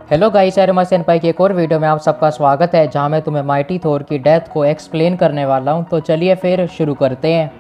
Hello guys, aroma सेनपाई की एक और वीडियो में आप सबका स्वागत है, जहां मैं तुम्हें माइटी थोर की डेथ को एक्सप्लेन करने वाला हूं। तो चलिए फिर शुरू करते हैं।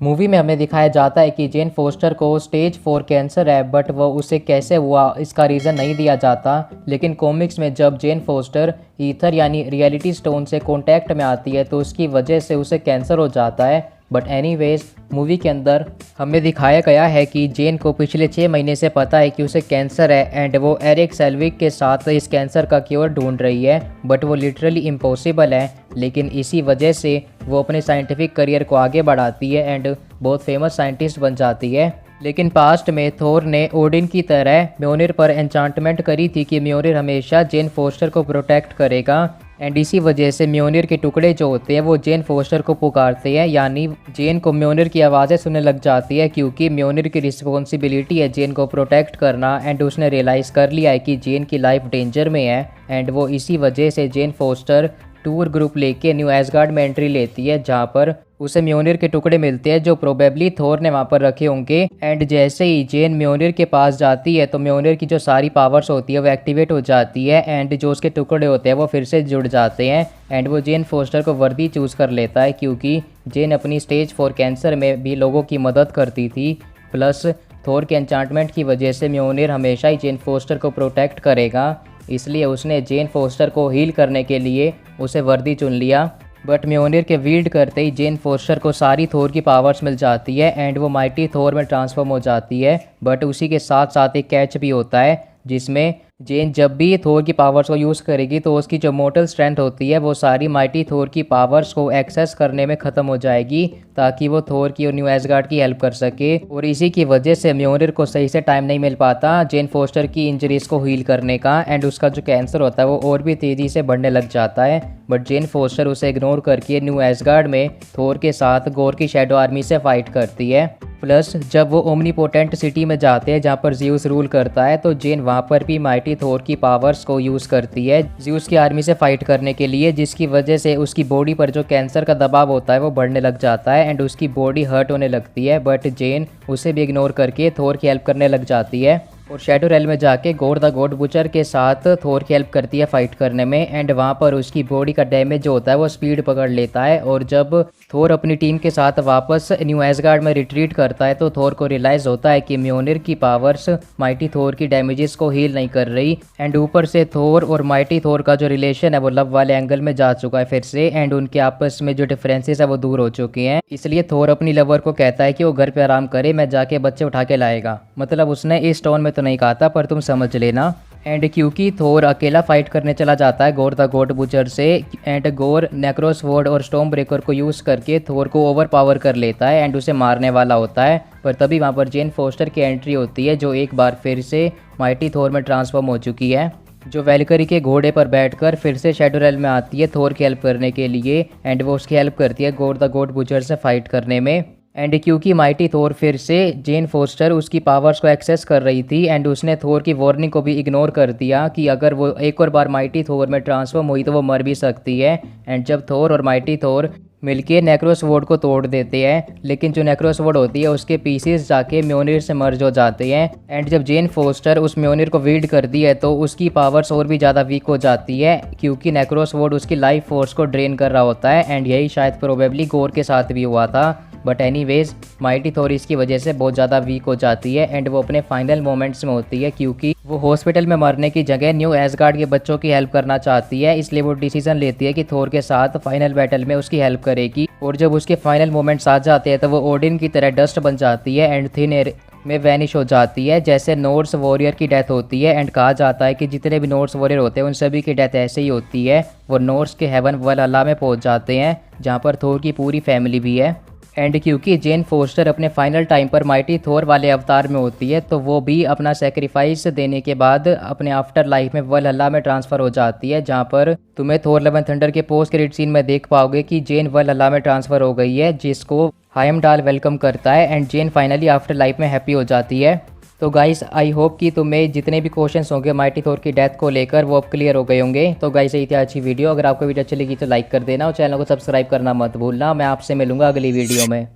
मूवी में हमें दिखाया जाता है कि जेन फोस्टर को स्टेज 4 कैंसर है, बट वो उसे कैसे हुआ इसका रीज़न नहीं दिया जाता। लेकिन कॉमिक्स में जब जेन फोस्टर ईथर यानी रियलिटी स्टोन से कांटेक्ट में आती है तो उसकी वजह से उसे कैंसर हो जाता है। बट एनीवेज मूवी के अंदर हमें दिखाया गया है कि जेन को पिछले 6 महीने से पता है कि उसे कैंसर है एंड वो एरिक सेल्विक के साथ इस कैंसर का क्योर ढूंढ रही है, बट वो लिटरली इम्पॉसिबल है। लेकिन इसी वजह से वो अपने साइंटिफिक करियर को आगे बढ़ाती है एंड बहुत फेमस साइंटिस्ट बन जाती है। लेकिन पास्ट में थोर ने ओडिन की तरह म्योनिर पर एन्चांटमेंट करी थी कि म्योनिर हमेशा जेन फोस्टर को प्रोटेक्ट करेगा एंड इसी वजह से म्योनिर के टुकड़े जो होते हैं वो जेन फोस्टर को पुकारते हैं, यानी जेन को म्योनिर की आवाज़ें सुनने लग जाती है, क्योंकि म्योनिर की रिस्पॉन्सिबिलिटी है जेन को प्रोटेक्ट करना। एंड उसने रियलाइज़ कर लिया है कि जेन की लाइफ डेंजर में है एंड वो इसी वजह से जेन फोस्टर टूर ग्रुप लेके न्यू एसगार्ड में एंट्री लेती है, जहाँ पर उसे म्योनिर के टुकड़े मिलते हैं जो प्रोबेबली थोर ने वहाँ पर रखे होंगे। एंड जैसे ही जेन म्योनिर के पास जाती है तो म्योनिर की जो सारी पावर्स होती है वो एक्टिवेट हो जाती है एंड जो उसके टुकड़े होते हैं वो फिर से जुड़ जाते हैं एंड वो जेन फोस्टर को वर्दी चूज़ कर लेता है, क्योंकि जेन अपनी स्टेज 4 कैंसर में भी लोगों की मदद करती थी। प्लस थोर के एन्चांटमेंट की वजह से म्योनिर हमेशा ही जेन फोस्टर को प्रोटेक्ट करेगा, इसलिए उसने जेन फोस्टर को हील करने के लिए उसे वर्दी चुन लिया। बट म्योनिर के वील्ड करते ही जेन फोस्टर को सारी थोर की पावर्स मिल जाती है एंड वो माइटी थोर में ट्रांसफॉर्म हो जाती है। बट उसी के साथ साथ एक कैच भी होता है, जिसमें जेन जब भी थोर की पावर्स को यूज़ करेगी तो उसकी जो मोर्टल स्ट्रेंथ होती है वो सारी माइटी थोर की पावर्स को एक्सेस करने में ख़त्म हो जाएगी, ताकि वो थोर की और न्यू एसगार्ड की हेल्प कर सके। और इसी की वजह से म्योनिर को सही से टाइम नहीं मिल पाता जेन फोस्टर की इंजरीज को हील करने का एंड उसका जो कैंसर होता है वो और भी तेज़ी से बढ़ने लग जाता है। बट जेन फोस्टर उसे इग्नोर करके न्यू एसगार्ड में थोर के साथ गोर की शैडो आर्मी से फाइट करती है। प्लस जब वो ओमनीपोटेंट सिटी में जाते हैं जहाँ पर ज़्यूस रूल करता है तो जेन वहाँ पर भी माइटी थोर की पावर्स को यूज़ करती है ज़्यूस की आर्मी से फाइट करने के लिए, जिसकी वजह से उसकी बॉडी पर जो कैंसर का दबाव होता है वो बढ़ने लग जाता है एंड उसकी बॉडी हर्ट होने लगती है। बट जेन उसे भी इग्नोर करके थोर की हेल्प करने लग जाती है और शैडो रेल में जाके गोर द गॉड बुचर के साथ थोर की हेल्प करती है फाइट करने में एंड वहाँ पर उसकी बॉडी का डैमेज जो होता है वो स्पीड पकड़ लेता है। और जब थोर अपनी टीम के साथ वापस न्यू एसगार्ड में रिट्रीट करता है तो थोर को रियलाइज़ होता है कि म्योनिर की पावर्स माइटी थोर की डैमेजेस को हील नहीं कर रही एंड ऊपर से थोर और माइटी थोर का जो रिलेशन है वो लव वाले एंगल में जा चुका है फिर से एंड उनके आपस में जो डिफरेंसेस है वो दूर हो चुके हैं। इसलिए थोर अपनी लवर को कहता है कि वो घर पे आराम करे, मैं जाके बच्चे उठा के लाएगा। मतलब उसने इस टोन में तो नहीं कहा था, पर तुम समझ लेना। एंड क्योंकि थोर अकेला फाइट करने चला जाता है गोर द गॉड बुचर से एंड गोर नेक्रोस वॉर्ड और स्टॉर्म ब्रेकर को यूज़ करके थोर को ओवर पावर कर लेता है एंड उसे मारने वाला होता है। पर तभी वहाँ पर जेन फोस्टर की एंट्री होती है, जो एक बार फिर से माइटी थोर में ट्रांसफॉर्म हो चुकी है, जो वैल्करी के घोड़े पर बैठकर फिर से शैडो रेल में आती है थोर की हेल्प करने के लिए एंड वो उसकी हेल्प करती है गोर द गॉड बुचर से फाइट करने में। एंड क्योंकि माइटी थोर फिर से जेन फोस्टर उसकी पावर्स को एक्सेस कर रही थी एंड उसने थोर की वार्निंग को भी इग्नोर कर दिया कि अगर वो एक और बार माइटी थोर में ट्रांसफॉर्म हुई तो वो मर भी सकती है। एंड जब थोर और माइटी थोर मिलके नेक्रोस वॉर्ड को तोड़ देते हैं, लेकिन जो नेक्रोस वॉर्ड होती है उसके पीसेस जाके म्योनिर से मर्ज हो जाते हैं एंड जब जेन फोस्टर उस म्योनिर को वील्ड करती है तो उसकी पावर्स और भी ज़्यादा वीक हो जाती है, क्योंकि नेक्रोस वॉर्ड उसकी लाइफ फोर्स को ड्रेन कर रहा होता है एंड यही शायद प्रोबेबली गोर के साथ भी हुआ था। बट एनीवेज माइटी थोर इसकी वजह से बहुत ज़्यादा वीक हो जाती है एंड वो अपने फाइनल मोमेंट्स में होती है, क्योंकि वो हॉस्पिटल में मरने की जगह न्यू एसगार्ड के बच्चों की हेल्प करना चाहती है। इसलिए वो डिसीजन लेती है कि थोर के साथ फाइनल बैटल में उसकी हेल्प करेगी। और जब उसके फाइनल मोमेंट्स आ जाते हैं तो वो ओडिन की तरह डस्ट बन जाती है एंड थिन एयर में वैनिश हो जाती है, जैसे नॉर्स वॉरियर की डेथ होती है। एंड कहा जाता है कि जितने भी नॉर्स वॉरियर होते हैं उन सभी की डेथ ऐसे ही होती है, वो नॉर्स के हेवन वल अल्लाह में पहुंच जाते हैं, जहां पर थोर की पूरी फैमिली भी है। एंड क्योंकि जेन फोस्टर अपने फाइनल टाइम पर माइटी थोर वाले अवतार में होती है तो वो भी अपना सेक्रीफाइस देने के बाद अपने आफ्टर लाइफ में वलहल्ला में ट्रांसफ़र हो जाती है, जहाँ पर तुम्हें थोर लव एंड थंडर के पोस्ट क्रेडिट सीन में देख पाओगे कि जेन वलहल्ला में ट्रांसफ़र हो गई है, जिसको हायमडाल वेलकम करता है एंड जेन फाइनली आफ्टर लाइफ में हैप्पी हो जाती है। तो गाइस आई होप कि तुम्हें जितने भी क्वेश्चंस होंगे माइटी थोर की डेथ को लेकर वो अब क्लियर हो गए होंगे। तो गाइस यही थी अच्छी वीडियो। अगर आपको वीडियो अच्छी लगी तो लाइक कर देना और चैनल को सब्सक्राइब करना मत भूलना। मैं आपसे मिलूंगा अगली वीडियो में।